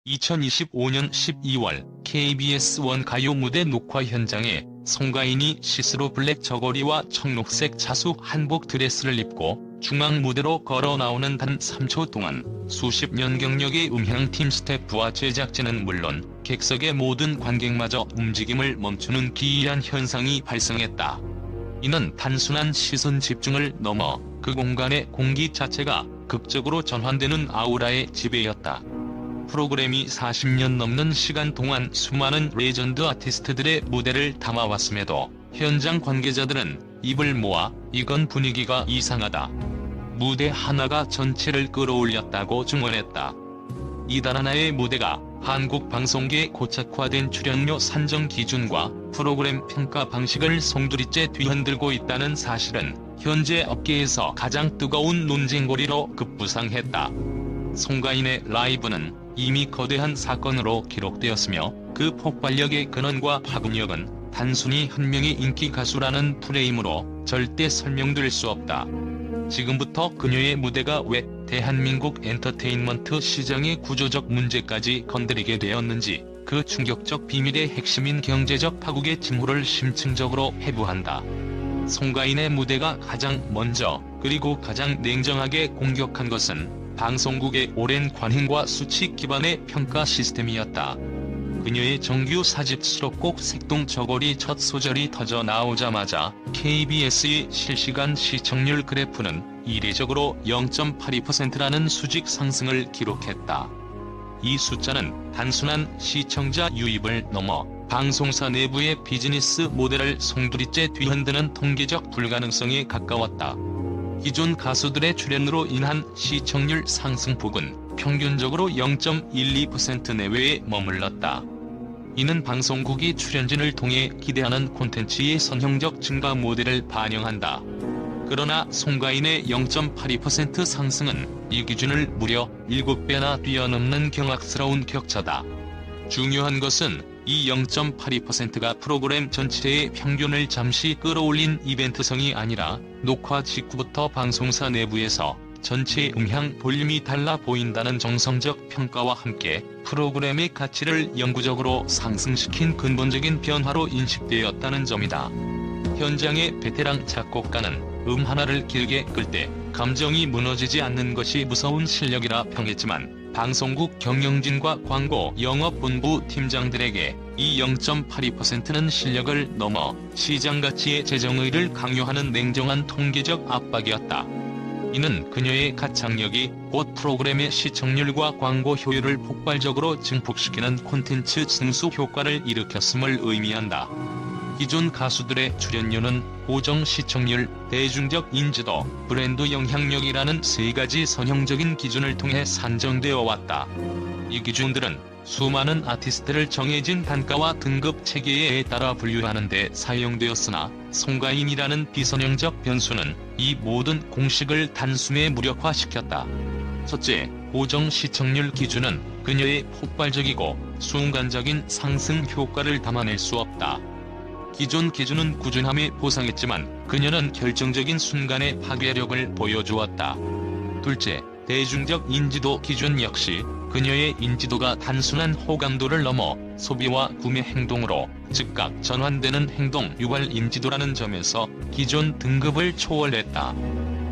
2025년 12월 KBS 원가요 무대 녹화 현장에 송가인이 시스루 블랙 저고리와 청록색 자수 한복 드레스를 입고 중앙 무대로 걸어 나오는 단 3초 동안 수십 년 경력의 음향팀 스태프와 제작진은 물론 객석의 모든 관객마저 움직임을 멈추는 기이한 현상이 발생했다. 이는 단순한 시선 집중을 넘어 그 공간의 공기 자체가 극적으로 전환되는 아우라의 지배였다. 프로그램이 40년 넘는 시간 동안 수많은 레전드 아티스트들의 무대를 담아왔음에도 현장 관계자들은 입을 모아 이건 분위기가 이상하다. 무대 하나가 전체를 끌어올렸다고 증언했다. 이단 하나의 무대가 한국 방송계의 고착화된 출연료 산정 기준과 프로그램 평가 방식을 송두리째 뒤흔들고 있다는 사실은 현재 업계에서 가장 뜨거운 논쟁거리로 급부상했다. 송가인의 라이브는 이미 거대한 사건으로 기록되었으며 그 폭발력의 근원과 파급력은 단순히 한 명의 인기 가수라는 프레임으로 절대 설명될 수 없다. 지금부터 그녀의 무대가 왜 대한민국 엔터테인먼트 시장의 구조적 문제까지 건드리게 되었는지 그 충격적 비밀의 핵심인 경제적 파국의 징후를 심층적으로 해부한다. 송가인의 무대가 가장 먼저 그리고 가장 냉정하게 공격한 것은 방송국의 오랜 관행과 수치 기반의 평가 시스템이었다. 그녀의 정규 4집 수록곡 색동 저고리 첫 소절이 터져 나오자마자 KBS의 실시간 시청률 그래프는 이례적으로 0.82%라는 수직 상승을 기록했다. 이 숫자는 단순한 시청자 유입을 넘어 방송사 내부의 비즈니스 모델을 송두리째 뒤흔드는 통계적 불가능성에 가까웠다. 기존 가수들의 출연으로 인한 시청률 상승폭은 평균적으로 0.12% 내외에 머물렀다. 이는 방송국이 출연진을 통해 기대하는 콘텐츠의 선형적 증가 모델을 반영한다. 그러나 송가인의 0.82% 상승은 이 기준을 무려 7배나 뛰어넘는 경악스러운 격차다. 중요한 것은 이 0.82%가 프로그램 전체의 평균을 잠시 끌어올린 이벤트성이 아니라 녹화 직후부터 방송사 내부에서 전체 음향 볼륨이 달라 보인다는 정성적 평가와 함께 프로그램의 가치를 영구적으로 상승시킨 근본적인 변화로 인식되었다는 점이다. 현장의 베테랑 작곡가는 하나를 길게 끌 때 감정이 무너지지 않는 것이 무서운 실력이라 평했지만 방송국 경영진과 광고 영업본부 팀장들에게 이 0.82%는 실력을 넘어 시장 가치의 재정의를 강요하는 냉정한 통계적 압박이었다. 이는 그녀의 가창력이 곧 프로그램의 시청률과 광고 효율을 폭발적으로 증폭시키는 콘텐츠 증수 효과를 일으켰음을 의미한다. 기존 가수들의 출연료는 고정 시청률, 대중적 인지도, 브랜드 영향력이라는 세 가지 선형적인 기준을 통해 산정되어 왔다. 이 기준들은 수많은 아티스트를 정해진 단가와 등급 체계에 따라 분류하는 데 사용되었으나 송가인이라는 비선형적 변수는 이 모든 공식을 단숨에 무력화시켰다. 첫째, 고정 시청률 기준은 그녀의 폭발적이고 순간적인 상승 효과를 담아낼 수 없다. 기존 기준은 꾸준함에 보상했지만 그녀는 결정적인 순간의 파괴력을 보여주었다. 둘째, 대중적 인지도 기준 역시 그녀의 인지도가 단순한 호감도를 넘어 소비와 구매 행동으로 즉각 전환되는 행동 유발 인지도라는 점에서 기존 등급을 초월했다.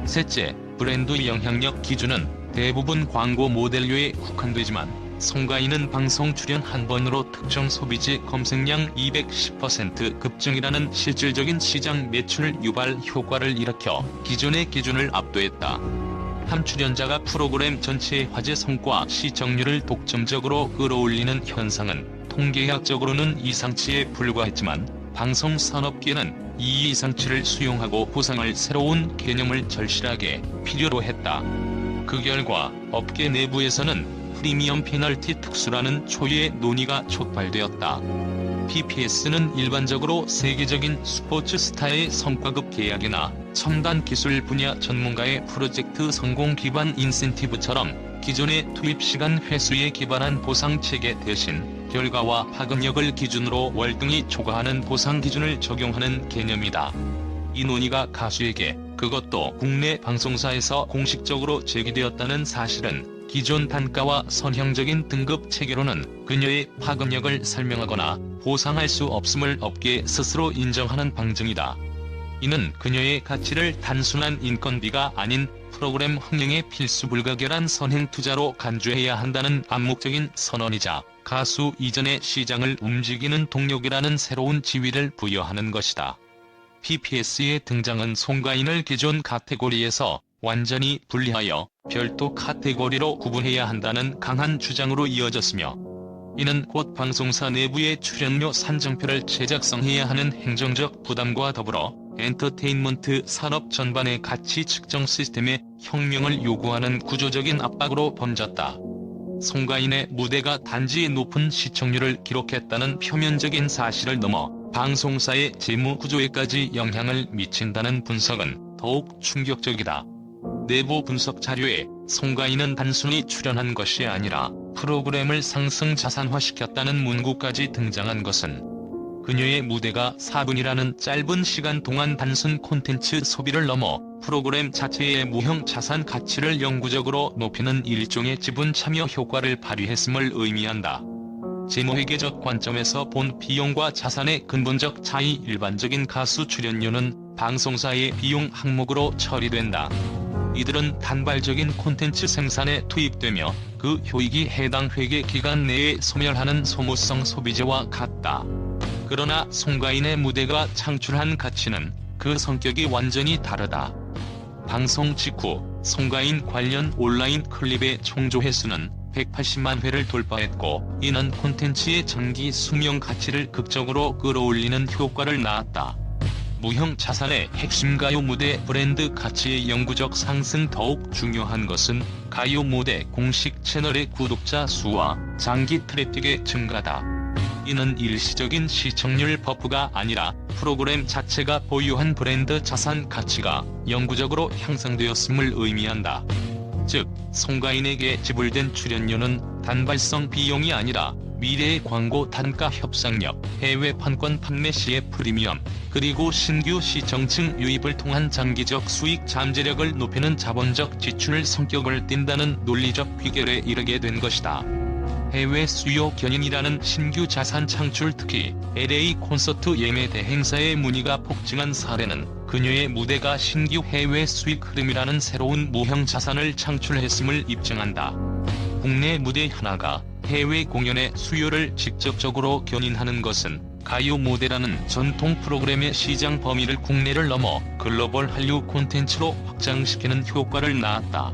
셋째, 브랜드 영향력 기준은 대부분 광고 모델료에 국한되지만 송가인은 방송 출연 한 번으로 특정 소비지 검색량 210% 급증이라는 실질적인 시장 매출 유발 효과를 일으켜 기존의 기준을 압도했다. 한 출연자가 프로그램 전체의 화제 성과 시청률을 독점적으로 끌어올리는 현상은 통계학적으로는 이상치에 불과했지만 방송 산업계는 이 이상치를 수용하고 보상할 새로운 개념을 절실하게 필요로 했다. 그 결과 업계 내부에서는 프리미엄 페널티 특수라는 초유의 논의가 촉발되었다. PPS는 일반적으로 세계적인 스포츠 스타의 성과급 계약이나 첨단 기술 분야 전문가의 프로젝트 성공 기반 인센티브처럼 기존의 투입 시간 회수에 기반한 보상 체계 대신 결과와 파급력을 기준으로 월등히 초과하는 보상 기준을 적용하는 개념이다. 이 논의가 가수에게, 그것도 국내 방송사에서 공식적으로 제기되었다는 사실은 기존 단가와 선형적인 등급 체계로는 그녀의 파급력을 설명하거나 보상할 수 없음을 업계 스스로 인정하는 방증이다. 이는 그녀의 가치를 단순한 인건비가 아닌 프로그램 흥행의 필수 불가결한 선행 투자로 간주해야 한다는 암묵적인 선언이자 가수 이전의 시장을 움직이는 동력이라는 새로운 지위를 부여하는 것이다. PPS의 등장은 송가인을 기존 카테고리에서 완전히 분리하여 별도 카테고리로 구분해야 한다는 강한 주장으로 이어졌으며, 이는 곧 방송사 내부의 출연료 산정표를 제작성해야 하는 행정적 부담과 더불어 엔터테인먼트 산업 전반의 가치 측정 시스템의 혁명을 요구하는 구조적인 압박으로 번졌다. 송가인의 무대가 단지 높은 시청률을 기록했다는 표면적인 사실을 넘어 방송사의 재무 구조에까지 영향을 미친다는 분석은 더욱 충격적이다. 내부 분석 자료에 송가인은 단순히 출연한 것이 아니라 프로그램을 상승 자산화시켰다는 문구까지 등장한 것은 그녀의 무대가 4분이라는 짧은 시간 동안 단순 콘텐츠 소비를 넘어 프로그램 자체의 무형 자산 가치를 영구적으로 높이는 일종의 지분 참여 효과를 발휘했음을 의미한다. 재무회계적 관점에서 본 비용과 자산의 근본적 차이. 일반적인 가수 출연료는 방송사의 비용 항목으로 처리된다. 이들은 단발적인 콘텐츠 생산에 투입되며 그 효익이 해당 회계 기간 내에 소멸하는 소모성 소비재와 같다. 그러나 송가인의 무대가 창출한 가치는 그 성격이 완전히 다르다. 방송 직후 송가인 관련 온라인 클립의 총 조회수는 180만 회를 돌파했고, 이는 콘텐츠의 장기 수명 가치를 극적으로 끌어올리는 효과를 낳았다. 무형 자산의 핵심 가요 무대 브랜드 가치의 영구적 상승. 더욱 중요한 것은 가요 무대 공식 채널의 구독자 수와 장기 트래픽의 증가다. 이는 일시적인 시청률 버프가 아니라 프로그램 자체가 보유한 브랜드 자산 가치가 영구적으로 향상되었음을 의미한다. 즉, 송가인에게 지불된 출연료는 단발성 비용이 아니라 미래의 광고 단가 협상력, 해외 판권 판매 시의 프리미엄, 그리고 신규 시청층 유입을 통한 장기적 수익 잠재력을 높이는 자본적 지출 성격을 띈다는 논리적 귀결에 이르게 된 것이다. 해외 수요 견인이라는 신규 자산 창출, 특히 LA 콘서트 예매 대행사의 문의가 폭증한 사례는 그녀의 무대가 신규 해외 수익 흐름이라는 새로운 무형 자산을 창출했음을 입증한다. 국내 무대 하나가 해외 공연의 수요를 직접적으로 견인하는 것은 가요 무대라는 전통 프로그램의 시장 범위를 국내를 넘어 글로벌 한류 콘텐츠로 확장시키는 효과를 낳았다.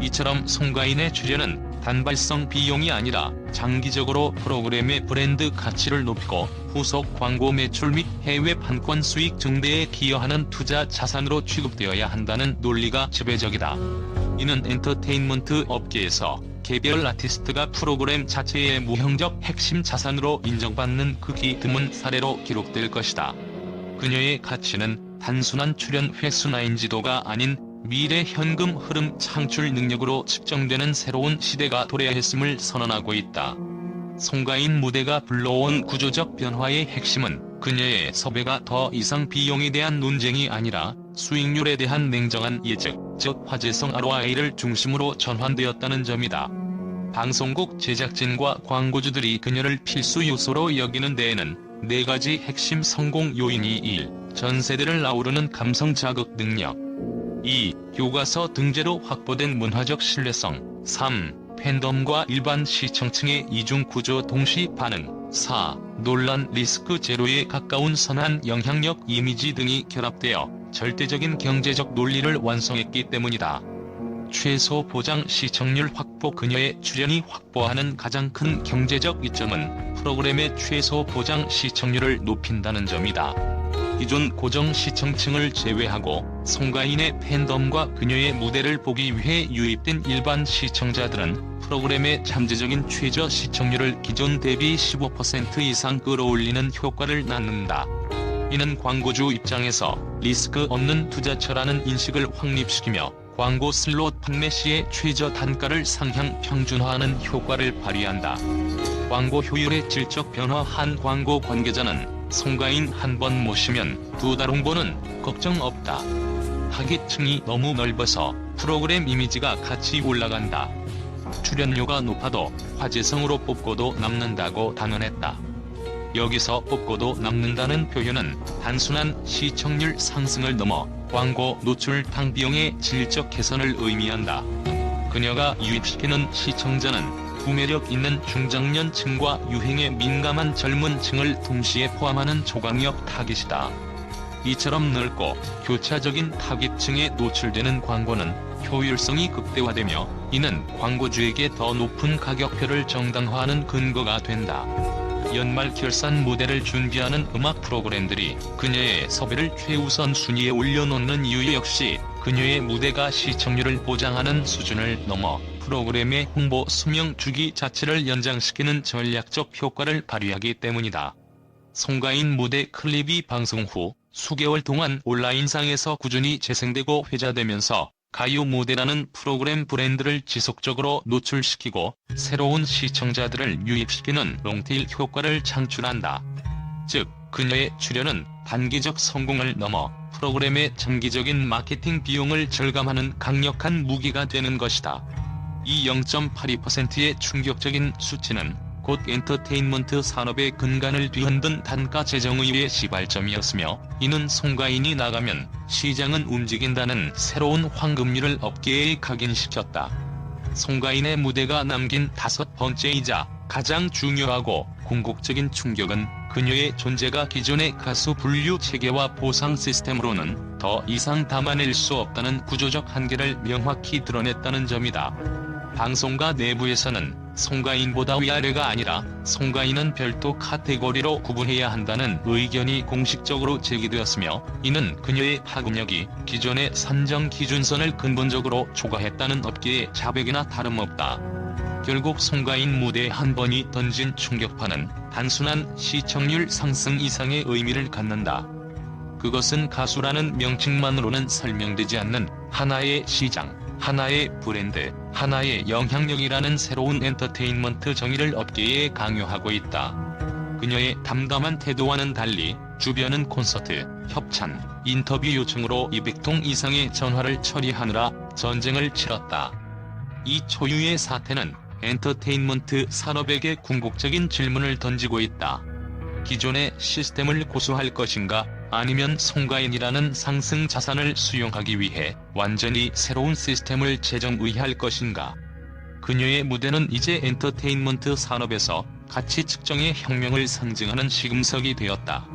이처럼 송가인의 출연은 단발성 비용이 아니라 장기적으로 프로그램의 브랜드 가치를 높이고 후속 광고 매출 및 해외 판권 수익 증대에 기여하는 투자 자산으로 취급되어야 한다는 논리가 지배적이다. 이는 엔터테인먼트 업계에서 개별 아티스트가 프로그램 자체의 무형적 핵심 자산으로 인정받는 극히 드문 사례로 기록될 것이다. 그녀의 가치는 단순한 출연 횟수나 인지도가 아닌 미래 현금 흐름 창출 능력으로 측정되는 새로운 시대가 도래했음을 선언하고 있다. 송가인 무대가 불러온 구조적 변화의 핵심은 그녀의 섭외가 더 이상 비용에 대한 논쟁이 아니라 수익률에 대한 냉정한 예측, 즉 화제성 ROI를 중심으로 전환되었다는 점이다. 방송국 제작진과 광고주들이 그녀를 필수 요소로 여기는 데에는 4가지 핵심 성공 요인이 1. 전 세대를 아우르는 감성 자극 능력, 2. 교과서 등재로 확보된 문화적 신뢰성, 3. 팬덤과 일반 시청층의 이중 구조 동시 반응, 4. 논란 리스크 제로에 가까운 선한 영향력 이미지 등이 결합되어 절대적인 경제적 논리를 완성했기 때문이다. 최소 보장 시청률 확보. 그녀의 출연이 확보하는 가장 큰 경제적 이점은 프로그램의 최소 보장 시청률을 높인다는 점이다. 기존 고정 시청층을 제외하고 송가인의 팬덤과 그녀의 무대를 보기 위해 유입된 일반 시청자들은 프로그램의 잠재적인 최저 시청률을 기존 대비 15% 이상 끌어올리는 효과를 낳는다. 이는 광고주 입장에서 리스크 없는 투자처라는 인식을 확립시키며 광고 슬롯 판매 시의 최저 단가를 상향 평준화하는 효과를 발휘한다. 광고 효율의 질적 변화. 한 광고 관계자는 송가인 한 번 모시면 2달 홍보는 걱정 없다. 타깃층이 너무 넓어서 프로그램 이미지가 같이 올라간다. 출연료가 높아도 화제성으로 뽑고도 남는다고 단언했다. 여기서 뽑고도 남는다는 표현은 단순한 시청률 상승을 넘어 광고 노출 당비용의 질적 개선을 의미한다. 그녀가 유입시키는 시청자는 구매력 있는 중장년층과 유행에 민감한 젊은 층을 동시에 포함하는 초강력 타깃이다. 이처럼 넓고 교차적인 타깃층에 노출되는 광고는 효율성이 극대화되며 이는 광고주에게 더 높은 가격표를 정당화하는 근거가 된다. 연말 결산 무대를 준비하는 음악 프로그램들이 그녀의 섭외를 최우선 순위에 올려놓는 이유 역시 그녀의 무대가 시청률을 보장하는 수준을 넘어 프로그램의 홍보 수명 주기 자체를 연장시키는 전략적 효과를 발휘하기 때문이다. 송가인 무대 클립이 방송 후 수개월 동안 온라인상에서 꾸준히 재생되고 회자되면서 가요 무대라는 프로그램 브랜드를 지속적으로 노출시키고 새로운 시청자들을 유입시키는 롱테일 효과를 창출한다. 즉, 그녀의 출연은 단기적 성공을 넘어 프로그램의 장기적인 마케팅 비용을 절감하는 강력한 무기가 되는 것이다. 이 0.82%의 충격적인 수치는 곧 엔터테인먼트 산업의 근간을 뒤흔든 단가 재정의의 시발점이었으며 이는 송가인이 나가면 시장은 움직인다는 새로운 황금률을 업계에 각인시켰다. 송가인의 무대가 남긴 5번째이자 가장 중요하고 궁극적인 충격은 그녀의 존재가 기존의 가수 분류 체계와 보상 시스템으로는 더 이상 담아낼 수 없다는 구조적 한계를 명확히 드러냈다는 점이다. 방송가 내부에서는 송가인보다 위아래가 아니라 송가인은 별도 카테고리로 구분해야 한다는 의견이 공식적으로 제기되었으며 이는 그녀의 파급력이 기존의 산정 기준선을 근본적으로 초과했다는 업계의 자백이나 다름없다. 결국 송가인 무대 한 번이 던진 충격파는 단순한 시청률 상승 이상의 의미를 갖는다. 그것은 가수라는 명칭만으로는 설명되지 않는 하나의 시장, 하나의 브랜드, 하나의 영향력이라는 새로운 엔터테인먼트 정의를 업계에 강요하고 있다. 그녀의 담담한 태도와는 달리 주변은 콘서트, 협찬, 인터뷰 요청으로 200통 이상의 전화를 처리하느라 전쟁을 치렀다. 이 초유의 사태는 엔터테인먼트 산업에게 궁극적인 질문을 던지고 있다. 기존의 시스템을 고수할 것인가? 아니면 송가인이라는 상승 자산을 수용하기 위해 완전히 새로운 시스템을 재정의할 것인가? 그녀의 무대는 이제 엔터테인먼트 산업에서 가치 측정의 혁명을 상징하는 시금석이 되었다.